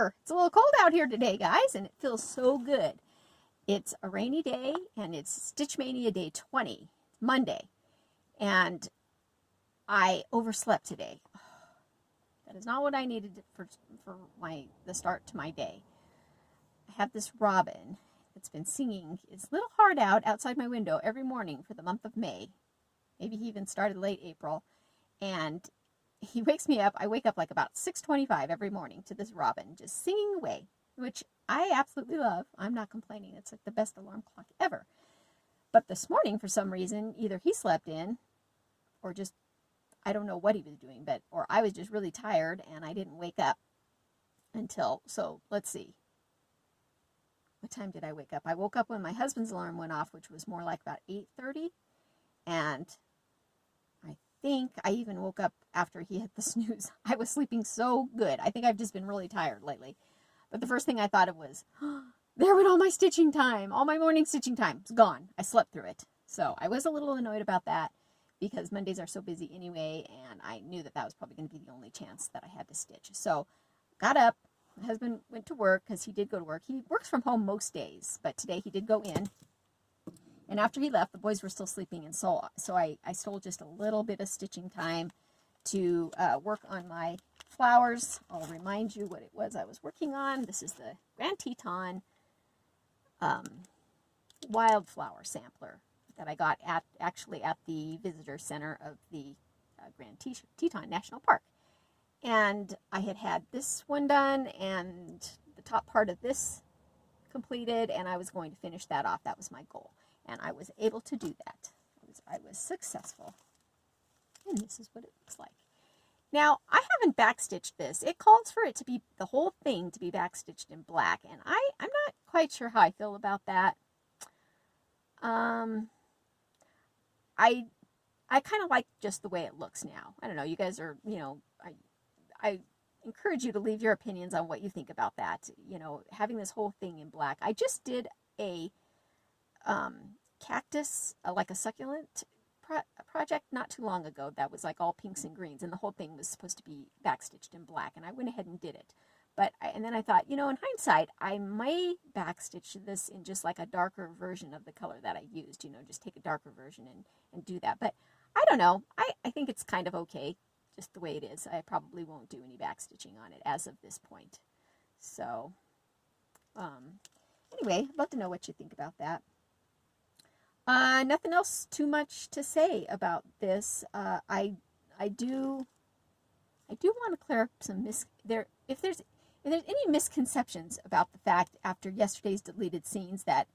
It's a little cold out here today, guys, and it feels so good. It's a rainy day, and it's Stitch Mania Day 20, Monday, and I overslept today. That is not what I needed for the start to my day. I have this robin that's been singing its little heart out outside my window every morning for the month of May. Maybe he even started late April, and he wakes me up. I wake up like about 6:25 every morning to this robin just singing away, which I absolutely love. I'm not complaining. It's like the best alarm clock ever. But this morning, for some reason, either he slept in or just, I don't know what he was doing, or I was just really tired and I didn't wake up until, so let's see. What time did I wake up? I woke up when my husband's alarm went off, which was more like about 8:30. And I think I even woke up after he hit the snooze. I was sleeping so good. I think I've just been really tired lately. But the first thing I thought of was, there went all my stitching time. All my morning stitching time. It's gone. I slept through it. So I was a little annoyed about that because Mondays are so busy anyway, and I knew that was probably going to be the only chance that I had to stitch. So got up. My husband went to work because he did go to work. He works from home most days, but today he did go in. And after he left, the boys were still sleeping, and so I stole just a little bit of stitching time to work on my flowers. I'll remind you what it was I was working on. This is the Grand Teton wildflower sampler that I got actually at the visitor center of the Grand Teton National Park. And I had this one done and the top part of this completed, and I was going to finish that off. That was my goal. And I was able to do that. I was successful. And this is what it looks like. Now, I haven't backstitched this. It calls for it to be, the whole thing to be backstitched in black. And I'm not quite sure how I feel about that. I kind of like just the way it looks now. I don't know. You guys are, I encourage you to leave your opinions on what you think about that. Having this whole thing in black. I just did a cactus, like a succulent project not too long ago that was like all pinks and greens, and the whole thing was supposed to be backstitched in black, and I went ahead and did it. And then I thought, in hindsight, I may backstitch this in just like a darker version of the color that I used, just take a darker version and do that. But I don't know. I think it's kind of okay, just the way it is. I probably won't do any backstitching on it as of this point. So, anyway, I'd love to know what you think about that. Nothing else too much to say about this. I do want to clear up some if there's any misconceptions about the fact after yesterday's deleted scenes that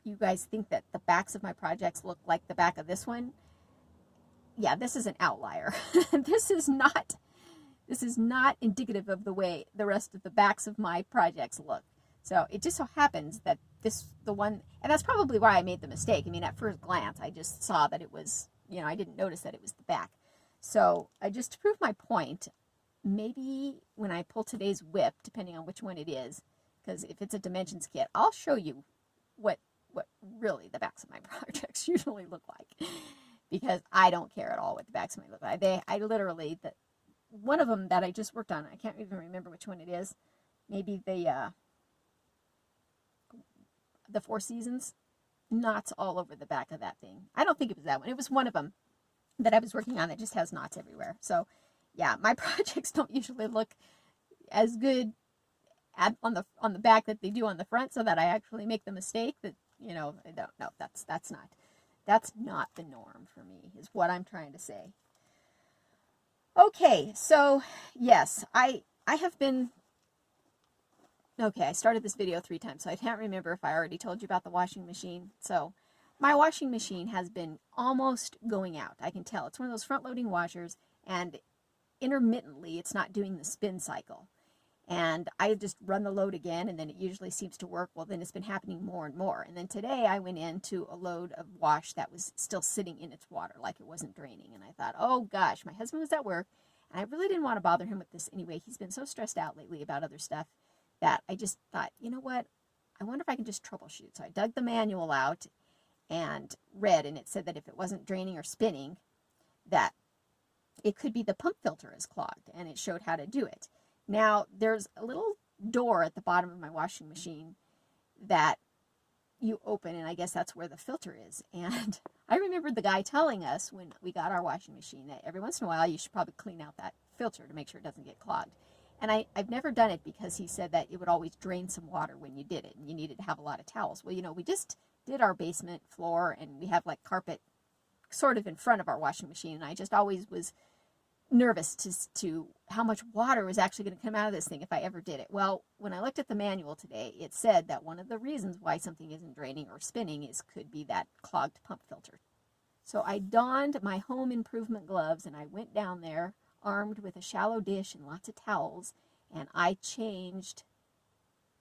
you guys think that the backs of my projects look like the back of this one. Yeah, this is an outlier. This is not indicative of the way the rest of the backs of my projects look. So it just so happens that the one, and that's probably why I made the mistake. I mean, at first glance, I just saw that it was, I didn't notice that it was the back. So just to prove my point, maybe when I pull today's whip, depending on which one it is, because if it's a dimensions kit, I'll show you what really the backs of my projects usually look like, because I don't care at all what the backs of my look like. I literally, one of them that I just worked on, I can't even remember which one it is. Maybe the Four Seasons, knots all over the back of that thing. I don't think it was that one. It was one of them that I was working on that just has knots everywhere. So yeah, my projects don't usually look as good on the back that they do on the front, so that I actually make the mistake that, no, that's not the norm for me, is what I'm trying to say. Okay, so yes, I have been, okay, I started this video 3 times, so I can't remember if I already told you about the washing machine. So my washing machine has been almost going out. I can tell. It's one of those front-loading washers, and intermittently it's not doing the spin cycle. And I just run the load again, and then it usually seems to work. Well, then it's been happening more and more. And then today I went into a load of wash that was still sitting in its water, like it wasn't draining. And I thought, oh gosh, my husband was at work, and I really didn't want to bother him with this anyway. He's been so stressed out lately about other stuff that I just thought, you know what, I wonder if I can just troubleshoot. So I dug the manual out and read, and it said that if it wasn't draining or spinning, that it could be the pump filter is clogged, and it showed how to do it. Now, there's a little door at the bottom of my washing machine that you open, and I guess that's where the filter is. And I remember the guy telling us when we got our washing machine that every once in a while you should probably clean out that filter to make sure it doesn't get clogged. And I've never done it because he said that it would always drain some water when you did it, and you needed to have a lot of towels. Well, you know, we just did our basement floor, and we have like carpet sort of in front of our washing machine, and I just always was nervous to how much water was actually going to come out of this thing if I ever did it. Well, when I looked at the manual today, it said that one of the reasons why something isn't draining or spinning could be that clogged pump filter. So I donned my home improvement gloves, and I went down there armed with a shallow dish and lots of towels, and I changed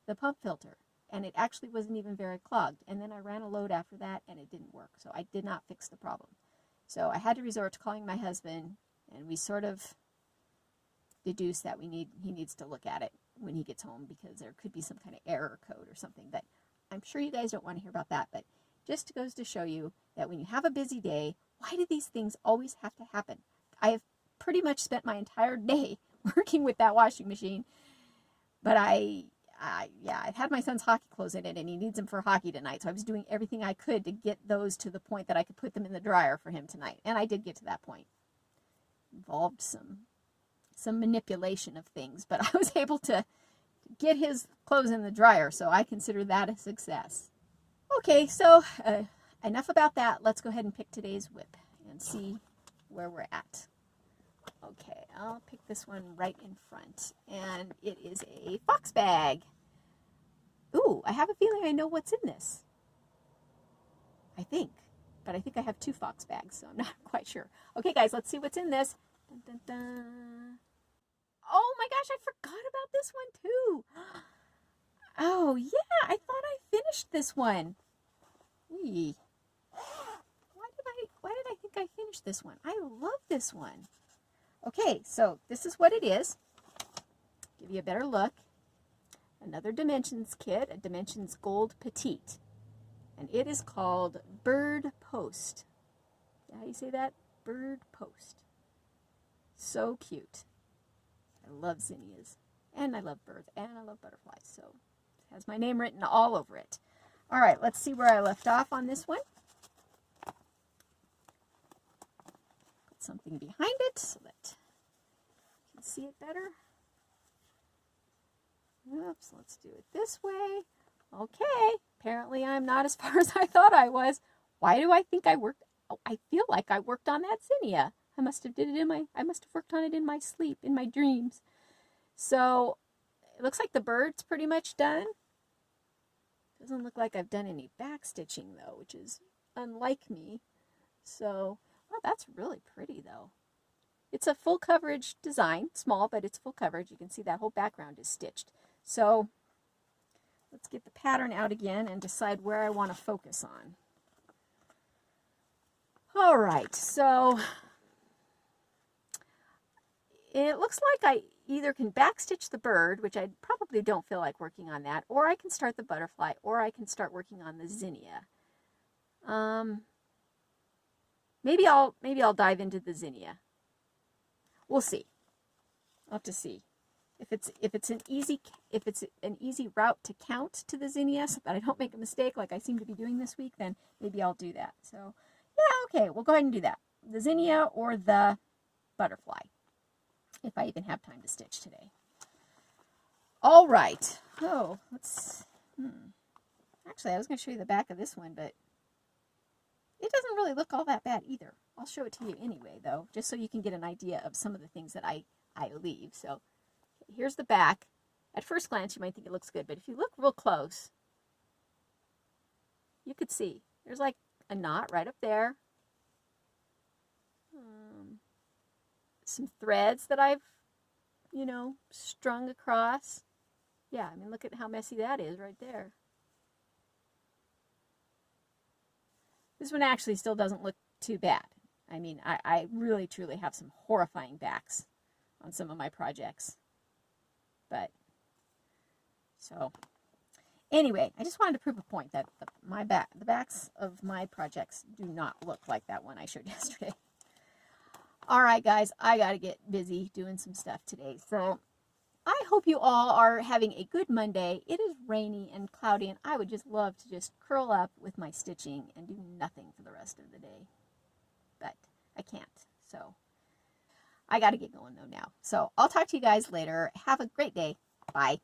the pump filter, and it actually wasn't even very clogged. And then I ran a load after that, and it didn't work. So I did not fix the problem. So I had to resort to calling my husband, and we sort of deduced that he needs to look at it when he gets home, because there could be some kind of error code or something. But I'm sure you guys don't want to hear about that. But just goes to show you that when you have a busy day, why do these things always have to happen? I have pretty much spent my entire day working with that washing machine, but I've had my son's hockey clothes in it, and he needs them for hockey tonight, so I was doing everything I could to get those to the point that I could put them in the dryer for him tonight, and I did get to that point. Involved some manipulation of things, but I was able to get his clothes in the dryer, so I consider that a success. Okay, so enough about that. Let's go ahead and pick today's whip and see where we're at. Okay, I'll pick this one right in front, and it is a fox bag. Ooh, I have a feeling I know what's in this. I think, but I think I have two fox bags, so I'm not quite sure. Okay, guys, let's see what's in this. Dun, dun, dun. Oh my gosh, I forgot about this one too. Oh yeah, I thought I finished this one. Eee. Why did I think I finished this one? I love this one. Okay, so this is what it is. Give you a better look. Another Dimensions kit, a Dimensions Gold Petite. And it is called Bird Post. Is that how you say that? Bird Post. So cute. I love zinnias. And I love birds. And I love butterflies. So it has my name written all over it. All right, let's see where I left off on this one. Something behind it so that you can see it better. Oops, let's do it this way. Okay, apparently I'm not as far as I thought I was. Why do I think I worked? Oh, I feel like I worked on that zinnia. I must have worked on it in my sleep, in my dreams. So it looks like the bird's pretty much done. Doesn't look like I've done any back stitching though, which is unlike me. So oh, that's really pretty though. It's a full coverage design, small, but it's full coverage. You can see that whole background is stitched. So let's get the pattern out again and decide where I want to focus on. All right, so it looks like I either can backstitch the bird, which I probably don't feel like working on that, or I can start the butterfly, or I can start working on the zinnia. Maybe I'll dive into the zinnia. We'll see. I'll have to see if it's an easy route to count to the zinnia, so that I don't make a mistake like I seem to be doing this week. Then maybe I'll do that. So yeah, okay, we'll go ahead and do that. The zinnia or the butterfly, if I even have time to stitch today. All right. Oh, let's. Actually, I was going to show you the back of this one, but it doesn't really look all that bad either. I'll show it to you anyway, though, just so you can get an idea of some of the things that I leave. So here's the back. At first glance, you might think it looks good, but if you look real close, you could see there's like a knot right up there. Some threads that I've, strung across. Yeah, I mean, look at how messy that is right there. This one actually still doesn't look too bad. I mean, I really, truly have some horrifying backs on some of my projects. But, so, anyway, I just wanted to prove a point that the backs of my projects do not look like that one I showed yesterday. All right, guys, I got to get busy doing some stuff today. So, I hope you all are having a good Monday. It is rainy and cloudy, and I would just love to just curl up with my stitching and do nothing for the rest of the day. But I can't, so I got to get going though now. So I'll talk to you guys later. Have a great day. Bye.